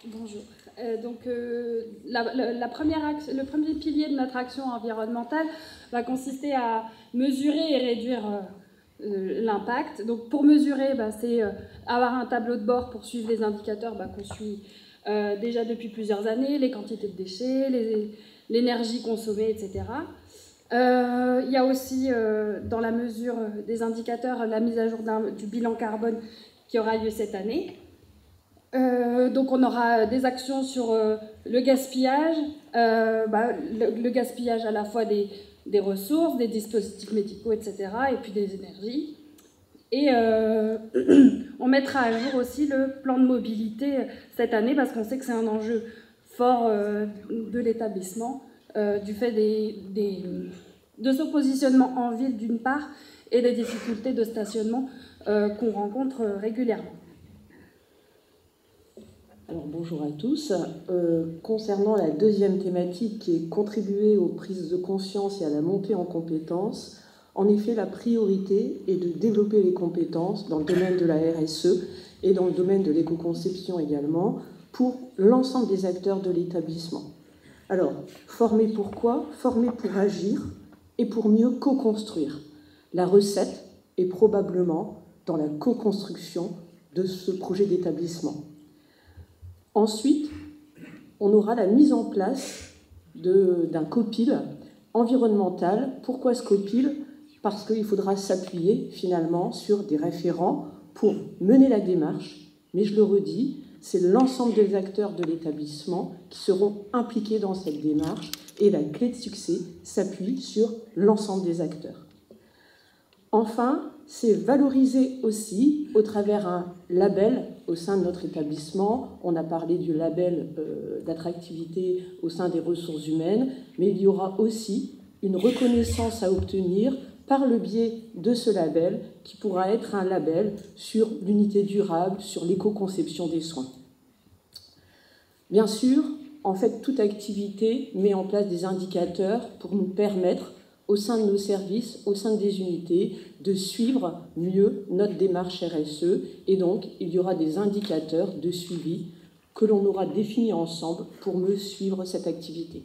Bonjour. Le premier pilier de notre action environnementale va consister à mesurer et réduire l'impact. Donc pour mesurer, c'est avoir un tableau de bord pour suivre les indicateurs qu'on suit déjà depuis plusieurs années, les quantités de déchets, l'énergie consommée, etc. Il y a aussi, dans la mesure des indicateurs, la mise à jour du bilan carbone qui aura lieu cette année. Donc on aura des actions sur le gaspillage, le gaspillage à la fois des ressources, des dispositifs médicaux, etc., et puis des énergies. Et on mettra à jour aussi le plan de mobilité cette année, parce qu'on sait que c'est un enjeu fort de l'établissement, du fait de ce positionnement en ville d'une part, et des difficultés de stationnement qu'on rencontre régulièrement. Alors, bonjour à tous. Concernant la deuxième thématique qui est contribuer aux prises de conscience et à la montée en compétences, en effet, la priorité est de développer les compétences dans le domaine de la RSE et dans le domaine de l'éco-conception également pour l'ensemble des acteurs de l'établissement. Alors, former pourquoi? Former pour agir et pour mieux co-construire. La recette est probablement dans la co-construction de ce projet d'établissement. Ensuite, on aura la mise en place d'un COPIL environnemental. Pourquoi ce COPIL? Parce qu'il faudra s'appuyer finalement sur des référents pour mener la démarche. Mais je le redis, c'est l'ensemble des acteurs de l'établissement qui seront impliqués dans cette démarche et la clé de succès s'appuie sur l'ensemble des acteurs. Enfin, c'est valoriser aussi au travers un label au sein de notre établissement. On a parlé du label d'attractivité au sein des ressources humaines, mais il y aura aussi une reconnaissance à obtenir par le biais de ce label qui pourra être un label sur l'unité durable, sur l'éco-conception des soins. Bien sûr, en fait, toute activité met en place des indicateurs pour nous permettre au sein de nos services, au sein des unités, de suivre mieux notre démarche RSE. Et donc, il y aura des indicateurs de suivi que l'on aura définis ensemble pour mieux suivre cette activité.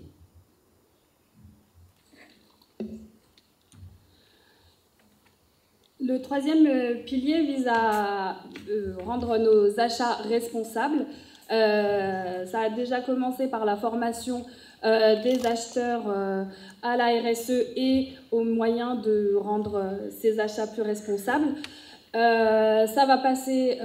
Le troisième pilier vise à rendre nos achats responsables. Ça a déjà commencé par la formation des acheteurs à la RSE et aux moyens de rendre ces achats plus responsables. Ça va passer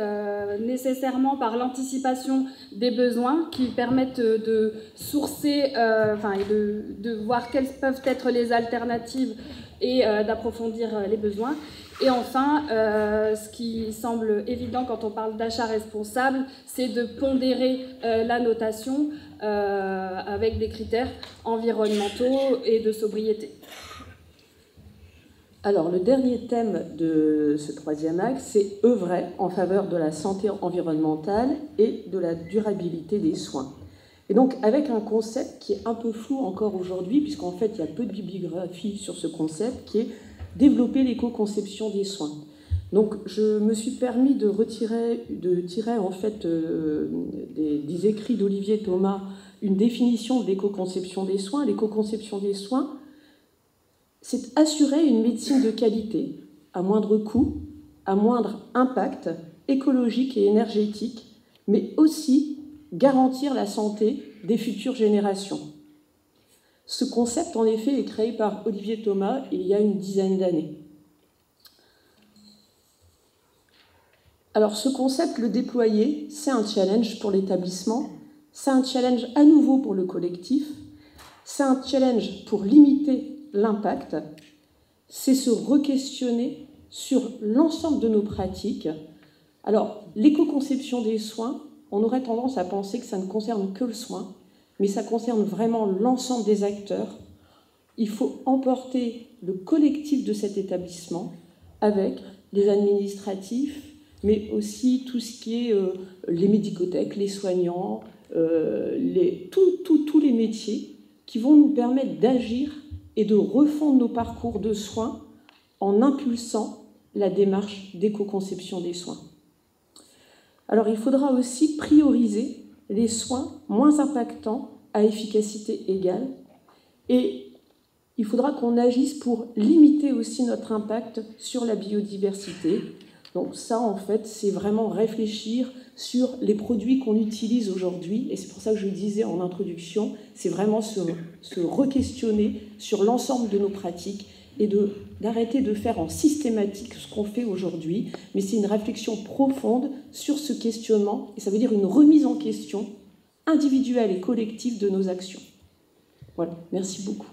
nécessairement par l'anticipation des besoins qui permettent de sourcer, de voir quelles peuvent être les alternatives et d'approfondir les besoins. Et enfin, ce qui semble évident quand on parle d'achat responsable, c'est de pondérer la notation avec des critères environnementaux et de sobriété. Alors, le dernier thème de ce troisième axe, c'est œuvrer en faveur de la santé environnementale et de la durabilité des soins. Et donc, avec un concept qui est un peu flou encore aujourd'hui, puisqu'en fait, il y a peu de bibliographie sur ce concept, qui est développer l'éco-conception des soins. Donc, je me suis permis de tirer en fait des écrits d'Olivier Thomas une définition de l'éco-conception des soins. L'éco-conception des soins, c'est assurer une médecine de qualité, à moindre coût, à moindre impact écologique et énergétique, mais aussi garantir la santé des futures générations. Ce concept, en effet, est créé par Olivier Thomas il y a une dizaine d'années. Alors, ce concept, le déployer, c'est un challenge pour l'établissement, c'est un challenge à nouveau pour le collectif, c'est un challenge pour limiter l'impact, c'est se re-questionner sur l'ensemble de nos pratiques. Alors, l'éco-conception des soins, on aurait tendance à penser que ça ne concerne que le soin, mais ça concerne vraiment l'ensemble des acteurs. Il faut emporter le collectif de cet établissement avec les administratifs, mais aussi tout ce qui est les médicothèques, les soignants, tous les métiers qui vont nous permettre d'agir et de refondre nos parcours de soins en impulsant la démarche d'éco-conception des soins. Alors, il faudra aussi prioriser les soins moins impactants à efficacité égale. Et il faudra qu'on agisse pour limiter aussi notre impact sur la biodiversité. Donc ça, en fait, c'est vraiment réfléchir sur les produits qu'on utilise aujourd'hui. Et c'est pour ça que je disais en introduction, c'est vraiment se re-questionner sur l'ensemble de nos pratiques et d'arrêter de faire en systématique ce qu'on fait aujourd'hui. Mais c'est une réflexion profonde sur ce questionnement. Et ça veut dire une remise en question individuelle et collective de nos actions. Voilà, merci beaucoup.